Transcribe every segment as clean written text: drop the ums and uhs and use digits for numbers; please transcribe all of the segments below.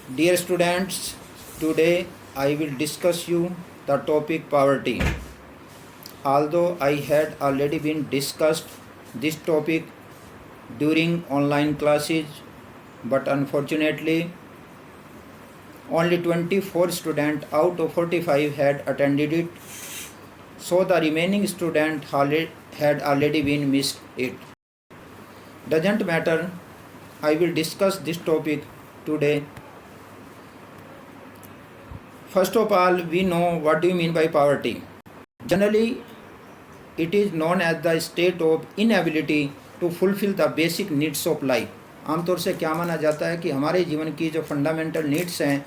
Dear students, today I will discuss you the topic poverty. Although I had already been discussed this topic during online classes, but unfortunately only 24 students out of 45 had attended it, so the remaining student had already been missed it. Doesn't matter, I will discuss this topic today. First of all, we know what do you mean by poverty. Generally, it is known as the state of inability to fulfill the basic needs of life. आमतौर से क्या माना जाता है कि हमारे जीवन की जो फंडामेंटल नीड्स हैं,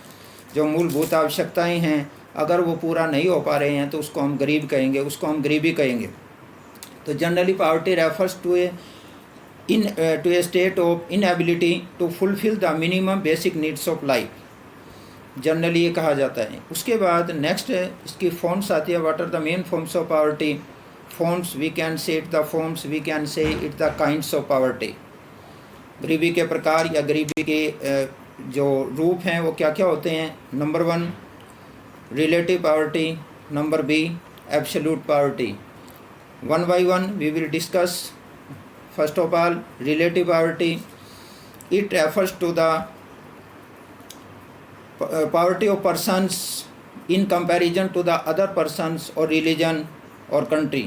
जो मूलभूत आवश्यकताएं हैं, अगर वो पूरा नहीं हो पा रहे हैं तो उसको हम गरीब कहेंगे, उसको हम गरीबी कहेंगे. तो generally poverty refers to a state of inability to fulfil the minimum basic needs of life. Generally ये कहा जाता है. उसके बाद नेक्स्ट इसकी फॉर्म्स आती है. What are the main forms of poverty? Forms we can say it the forms we can say it the kinds of poverty. गरीबी के प्रकार या गरीबी के जो रूप हैं वो क्या क्या होते हैं? Number 1 relative poverty, number B absolute poverty. One by one we will discuss. First of all relative poverty. It refers to the poverty of persons in comparison to the other persons or religion or country.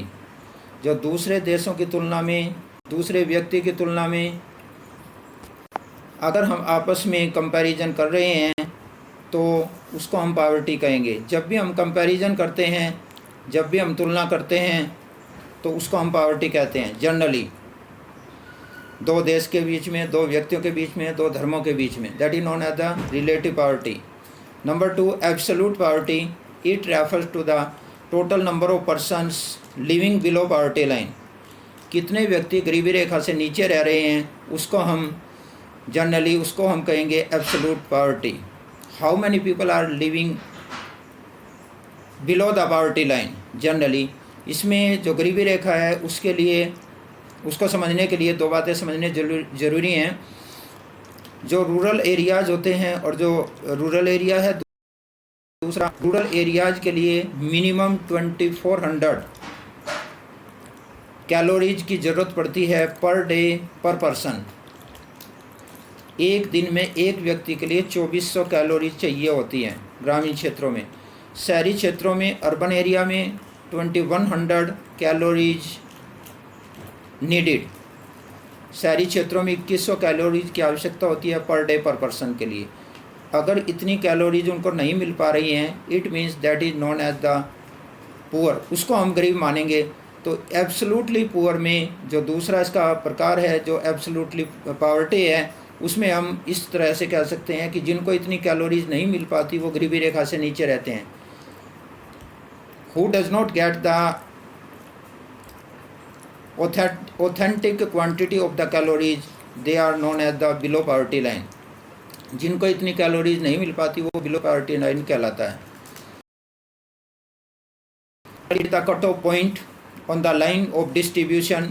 जो दूसरे देशों की तुलना में, दूसरे व्यक्ति की तुलना में अगर हम आपस में कंपैरिजन कर रहे हैं तो उसको हम पावर्टी कहेंगे. जब भी हम कंपैरिजन करते हैं, जब भी हम तुलना करते हैं तो उसको हम पावर्टी कहते हैं. जनरली दो देश के बीच में, दो व्यक्तियों के बीच में, दो धर्मों के बीच में, that is known as the relative poverty. Number 2 absolute poverty. It refers to the total number of persons living below poverty line. कितने व्यक्ति गरीबी रेखा से नीचे रह रहे हैं उसको हम जनरली उसको हम कहेंगे absolute poverty. How many people are living below the poverty line. Generally इसमें जो गरीबी रेखा है उसके लिए, उसको समझने के लिए दो बातें समझने ज़रूरी हैं. जो रूरल एरियाज़ होते हैं और जो रूरल एरिया है, दूसरा रूरल एरियाज़ के लिए मिनिमम 2400 कैलोरीज की ज़रूरत पड़ती है पर डे पर पर्सन. एक दिन में एक व्यक्ति के लिए 2400 कैलोरीज चाहिए होती हैं ग्रामीण क्षेत्रों में. शहरी क्षेत्रों में, अर्बन एरिया में 2100 कैलोरीज नीडेड. शहरी क्षेत्रों में 2100 कैलोरीज की आवश्यकता होती है पर डे पर पर्सन के लिए. अगर इतनी कैलोरीज उनको नहीं मिल पा रही हैं, it means that is known as the poor. उसको हम गरीब मानेंगे. तो एब्सोल्युटली पुअर में जो दूसरा इसका प्रकार है, जो एब्सोल्युटली पॉवर्टी है, उसमें हम इस तरह से कह सकते हैं कि जिनको इतनी कैलोरीज नहीं मिल पाती वो गरीबी रेखा से नीचे रहते हैं. Who does not get the authentic quantity of the calories, they are known as the below poverty line. जिनको इतनी कैलोरीज नहीं मिल पाती वो बिलो पॉवर्टी लाइन कहलाता है. The cutoff point on the line of distribution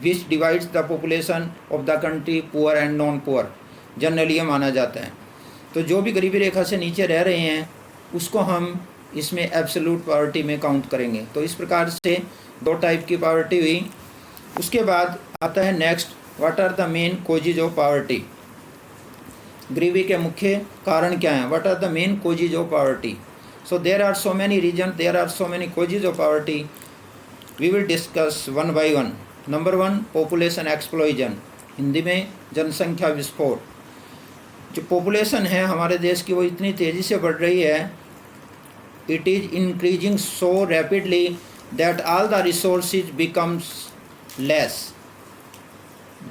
which divides the population of the country poor and non-poor. Generally ये माना जाता है. तो जो भी गरीबी रेखा से नीचे रह रहे हैं उसको हम इसमें एब्सोल्यूट पॉवर्टी में काउंट करेंगे. तो इस प्रकार से दो टाइप की पॉवर्टी हुई. उसके बाद आता है next, what are the main causes of poverty. गरीबी के मुख्य कारण क्या हैं? What are the main causes of poverty. So there are so many reason, there are so many causes of poverty. We will discuss one by one. Number 1 population explosion, Hindi में जनसंख्या विस्फोट. जो पॉपुलेशन है हमारे देश की वो इतनी तेज़ी से बढ़ रही है, it is increasing so rapidly that all the resources becomes less.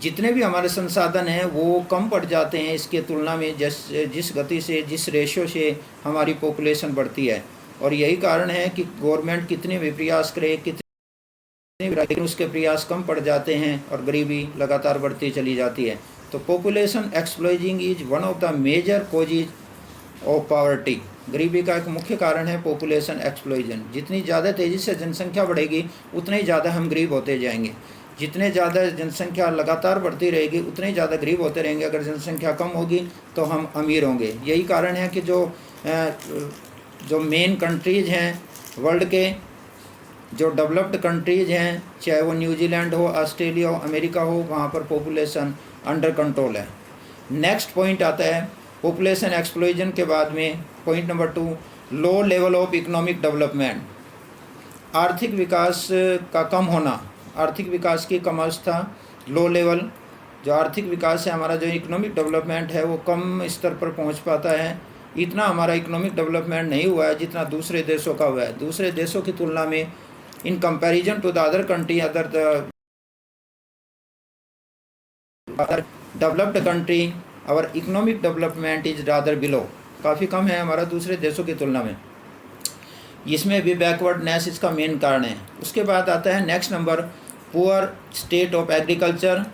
जितने भी हमारे संसाधन हैं वो कम पड़ जाते हैं इसके तुलना में जिस गति से, जिस रेशो से हमारी पॉपुलेशन बढ़ती है. और यही कारण है कि गवर्नमेंट कितने भी प्रयास करे, लेकिन उसके प्रयास कम पड़ जाते हैं और गरीबी लगातार बढ़ती चली जाती है. तो population exploding is one of the major causes of poverty. गरीबी का एक मुख्य कारण है पॉपुलेशन एक्सप्लोजन. जितनी ज़्यादा तेज़ी से जनसंख्या बढ़ेगी उतना ही ज़्यादा हम गरीब होते जाएंगे. जितने ज़्यादा जनसंख्या लगातार बढ़ती रहेगी उतने ज़्यादा गरीब होते रहेंगे, अगर जनसंख्या कम होगी तो हम अमीर होंगे। यही कारण है कि जो मेन कंट्रीज़ हैं वर्ल्ड के, जो डेवलप्ड कंट्रीज़ हैं, चाहे वो न्यूजीलैंड हो, ऑस्ट्रेलिया हो, अमेरिका हो, वहाँ पर पॉपुलेशन अंडर कंट्रोल है। नेक्स्ट पॉइंट आता है पॉपुलेशन एक्सप्लोजन के बाद में point number 2, low level of economic development. आर्थिक विकास का कम होना, आर्थिक विकास की कम अवस्था, लो लेवल। जो आर्थिक विकास है हमारा, जो इकोनॉमिक डेवलपमेंट है वो कम स्तर पर पहुंच पाता है। इतना हमारा इकोनॉमिक डेवलपमेंट नहीं हुआ है जितना दूसरे देशों का हुआ है। दूसरे देशों की तुलना में in comparison to the other country, other developed country, our economic development is rather below, काफ़ी कम है हमारा दूसरे देशों की तुलना में। इसमें भी बैकवर्डनेस इसका मेन कारण है। उसके बाद आता है next number, poor state of agriculture.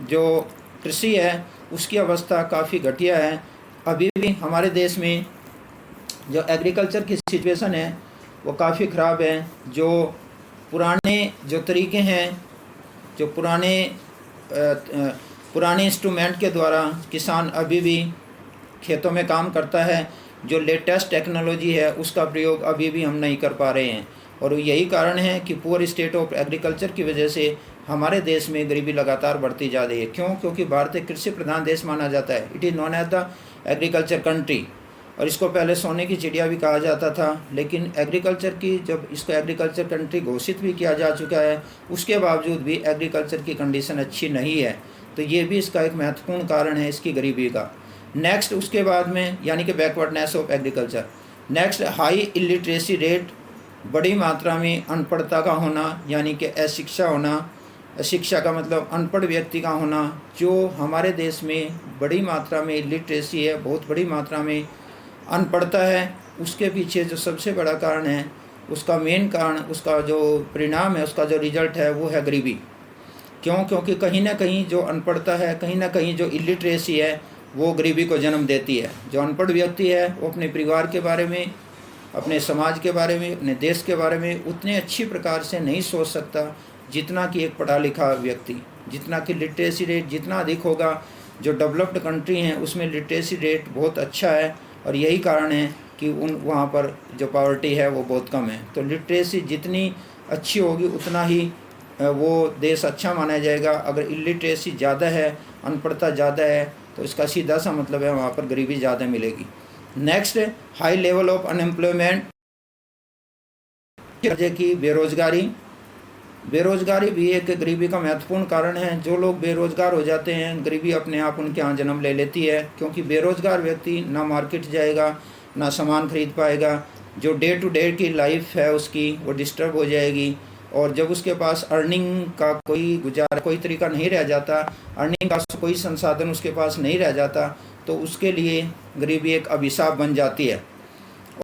जो कृषि है उसकी अवस्था काफ़ी घटिया है। अभी भी हमारे देश में जो एग्रीकल्चर की सिचुएशन है वो काफ़ी ख़राब है। जो पुराने जो तरीके हैं, जो पुराने इंस्ट्रूमेंट के द्वारा किसान अभी भी खेतों में काम करता है, जो लेटेस्ट टेक्नोलॉजी है उसका प्रयोग अभी भी हम नहीं कर पा रहे हैं। और यही कारण है कि पुअर स्टेट ऑफ एग्रीकल्चर की वजह से हमारे देश में गरीबी लगातार बढ़ती जा रही है। क्यों? क्योंकि भारत एक कृषि प्रधान देश माना जाता है। It is known as the agriculture country, और इसको पहले सोने की चिड़िया भी कहा जाता था। लेकिन एग्रीकल्चर की, जब इसको एग्रीकल्चर कंट्री घोषित भी किया जा चुका है, उसके बावजूद भी एग्रीकल्चर की कंडीशन अच्छी नहीं है। तो ये भी इसका एक महत्वपूर्ण कारण है इसकी गरीबी का। नेक्स्ट उसके बाद में यानी कि backwardness of agriculture. Next high illiteracy rate, बड़ी मात्रा में अनपढ़ता का होना, यानी कि अशिक्षा होना। शिक्षा का मतलब अनपढ़ व्यक्ति का होना। जो हमारे देश में बड़ी मात्रा में इलिटरेसी है, बहुत बड़ी मात्रा में अनपढ़ता है, उसके पीछे जो सबसे बड़ा कारण है, उसका मेन कारण, उसका जो परिणाम है, उसका जो रिजल्ट है वो है गरीबी। क्यों? क्योंकि कहीं ना कहीं जो अनपढ़ता है, कहीं ना कहीं जो इलिटरेसी है वो गरीबी को जन्म देती है। जो अनपढ़ व्यक्ति है वो अपने परिवार के बारे में, अपने समाज के बारे में, अपने देश के बारे में उतने अच्छी प्रकार से नहीं सोच सकता जितना कि एक पढ़ा लिखा व्यक्ति। जितना कि लिटरेसी रेट जितना अधिक होगा, जो डेवलप्ड कंट्री हैं उसमें लिटरेसी रेट बहुत अच्छा है, और यही कारण है कि वहाँ पर जो पॉवर्टी है वो बहुत कम है। तो लिटरेसी जितनी अच्छी होगी उतना ही वो देश अच्छा माना जाएगा। अगर इलिटरेसी ज़्यादा है, अनपढ़ता ज़्यादा है, तो इसका सीधा सा मतलब है वहाँ पर गरीबी ज़्यादा मिलेगी। Next, high level of unemployment, की बेरोजगारी। बेरोजगारी भी एक गरीबी का महत्वपूर्ण कारण है। जो लोग बेरोजगार हो जाते हैं, गरीबी अपने आप उनके यहाँ जन्म ले लेती है, क्योंकि बेरोजगार व्यक्ति ना मार्केट जाएगा, ना सामान खरीद पाएगा। जो डे टू डे की लाइफ है उसकी वो डिस्टर्ब हो जाएगी, और जब उसके पास अर्निंग का कोई तरीका नहीं रह जाता, अर्निंग का कोई संसाधन उसके पास नहीं रह जाता, तो उसके लिए गरीबी एक अभिशाप बन जाती है,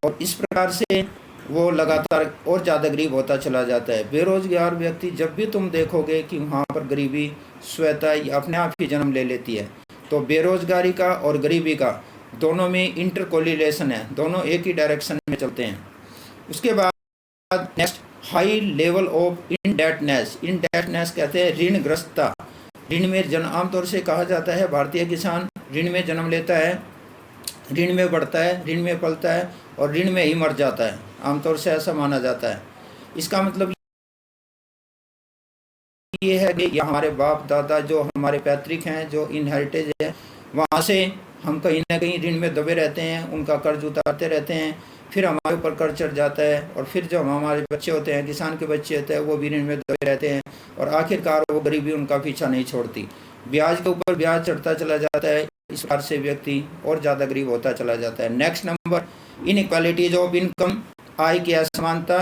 और इस प्रकार से वो लगातार और ज़्यादा गरीब होता चला जाता है। बेरोजगार व्यक्ति, जब भी तुम देखोगे कि वहाँ पर गरीबी स्वतः अपने आप ही जन्म ले लेती है। तो बेरोजगारी का और गरीबी का दोनों में इंटर कोरिलेशन है, दोनों एक ही डायरेक्शन में चलते हैं। उसके बाद नेक्स्ट, हाई लेवल ऑफ इनडेटनेस। इनडेटनेस कहते हैं ऋणग्रस्तता। ऋण में आमतौर से कहा जाता है भारतीय किसान ऋण में जन्म लेता है, ऋण में बढ़ता है, ऋण में पलता है और ऋण में ही मर जाता है। आमतौर से ऐसा माना जाता है। इसका मतलब ये है कि हमारे बाप दादा, जो हमारे पैतृक हैं, जो इनहेरिटेज है, वहाँ से हम कहीं ना कहीं ऋण में दबे रहते हैं, उनका कर्ज उतारते रहते हैं, फिर हमारे ऊपर कर्ज चढ़ जाता है, और फिर जब हमारे बच्चे होते हैं, किसान के बच्चे होते हैं, वो भी ऋण में दबे रहते हैं, और आखिरकार वो गरीबी उनका पीछा नहीं छोड़ती। ब्याज के ऊपर ब्याज चढ़ता चला जाता है। इस प्रकार से व्यक्ति और ज़्यादा गरीब होता चला जाता है। Next number, inequalities of income, आय की असमानता।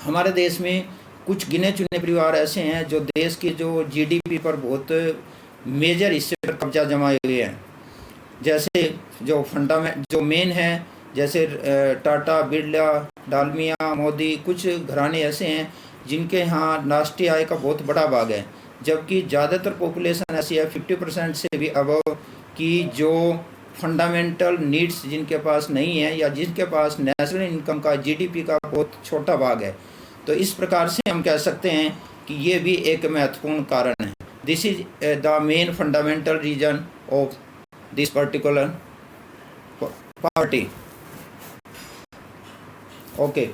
हमारे देश में कुछ गिने चुने परिवार ऐसे हैं जो देश की जो जीडीपी पर बहुत मेजर हिस्से पर कब्जा जमाए हुए हैं। जैसे जो मेन है, जैसे टाटा, बिरला, डालमिया, मोदी, कुछ घराने ऐसे हैं जिनके यहाँ राष्ट्रीय आय का बहुत बड़ा भाग है, जबकि ज़्यादातर पॉपुलेशन ऐसी है 50% से भी अबव की जो फंडामेंटल नीड्स जिनके पास नहीं है, या जिनके पास नेशनल इनकम का, जीडीपी का बहुत छोटा भाग है। तो इस प्रकार से हम कह सकते हैं कि ये भी एक महत्वपूर्ण कारण है। This is the main fundamental reason of this particular party. Okay.